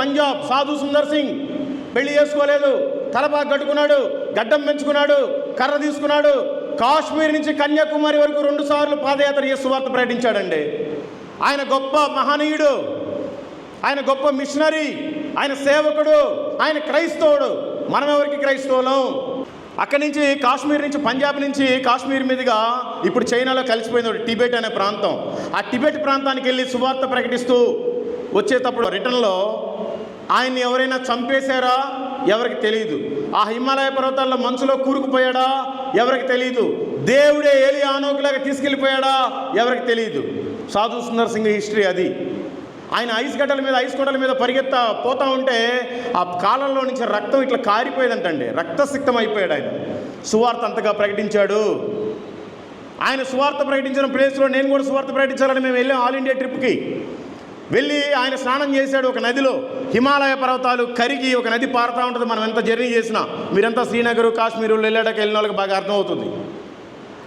పంజాబ్ సాధు సుందర్ సింగ్ పెళ్లి చేసుకోలేదు, తలపాగా కట్టుకున్నాడు, గడ్డం పెంచుకున్నాడు, కర్ర తీసుకున్నాడు. కాశ్మీర్ నుంచి కన్యాకుమారి వరకు 2 సార్లు పాదయాత్ర చేసి సువార్త ప్రకటించాడండి. ఆయన గొప్ప మహనీయుడు, ఆయన గొప్ప మిషనరీ, ఆయన సేవకుడు, ఆయన క్రైస్తవుడు. మనం ఎవరికి క్రైస్తవులం? అక్కడి నుంచి కాశ్మీర్ నుంచి, పంజాబ్ నుంచి కాశ్మీర్ మీదుగా ఇప్పుడు చైనాలో కలిసిపోయింది టిబెట్ అనే ప్రాంతం. ఆ టిబెట్ ప్రాంతానికి వెళ్ళి సువార్త ప్రకటిస్తూ వచ్చేటప్పుడు రిటర్న్లో ఆయన్ని ఎవరైనా చంపేశారా ఎవరికి తెలియదు. ఆ హిమాలయ పర్వతాల్లో మనసులో కూరుకుపోయాడా ఎవరికి తెలియదు. దేవుడే ఏలియా ఆనోకులాగా తీసుకెళ్ళిపోయాడా ఎవరికి తెలియదు. సాధు సుందర్ సింగ్ హిస్టరీ అది. ఆయన ఐస్ కొండల మీద పరిగెత్తా పోతా ఉంటే ఆ కాలంలో నుంచి రక్తం ఇట్లా కారిపోయేదంటండి. రక్తసిక్తం అయిపోయాడు ఆయన. సువార్త అంతగా ప్రకటించాడు. ఆయన సువార్త ప్రకటించిన ప్లేస్లో నేను కూడా సువార్త ప్రకటించాలని మేము వెళ్ళాం. ఆల్ ఇండియా ట్రిప్కి వెళ్ళి ఆయన స్నానం చేశాడు ఒక నదిలో. హిమాలయ పర్వతాలు కరిగి ఒక నది పారుతూ ఉంటుంది. మనం ఎంత జర్నీ చేసినా, మీరంతా శ్రీనగర్, కాశ్మీరు, లెల్లాడకి వెళ్ళిన వాళ్ళకి బాగా అర్థమవుతుంది.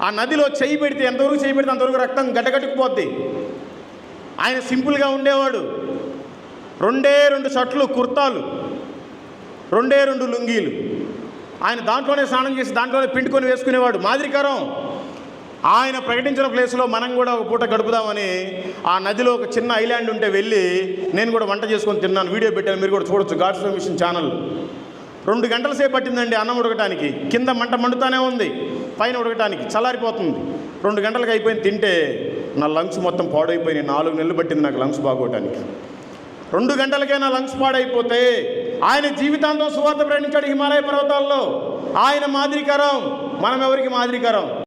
ఆ నదిలో చేయి పెడితే ఎంతవరకు చేయి పెడితే అంతవరకు రక్తం గడ్డగట్టుకుపోద్ది. ఆయన సింపుల్గా ఉండేవాడు. 2 షర్ట్లు, కుర్తాలు, 2 లుంగీలు. ఆయన దాంట్లోనే స్నానం చేసి దాంట్లోనే పిండుకొని వేసుకునేవాడు. మాదిరికరం. ఆయన ప్రకటించిన ప్లేస్లో మనం కూడా ఒక పూట గడుపుదామని ఆ నదిలో ఒక చిన్న ఐలాండ్ ఉంటే వెళ్ళి నేను కూడా వంట చేసుకొని తిన్నాను. వీడియో పెట్టాను, మీరు కూడా చూడొచ్చు గాడ్స్ మిషన్ ఛానల్. 2 గంటల సేపు పట్టిందండి అన్నం ఉడకటానికి. కింద మంట మండుతానే ఉంది, పైన ఉడకటానికి చల్లారిపోతుంది. 2 గంటలకు అయిపోయింది. తింటే నా లంగ్స్ మొత్తం పాడైపోయినాయి. 4 నెలలు పట్టింది నాకు లంగ్స్ బాగోటానికి. 2 గంటలకే నా లంగ్స్ పాడైపోతే ఆయన జీవితాంతం సువార్త ప్రకటించాడు హిమాలయ పర్వతాల్లో. ఆయన మాదిరికరం. మనం ఎవరికి మాదిరికరం?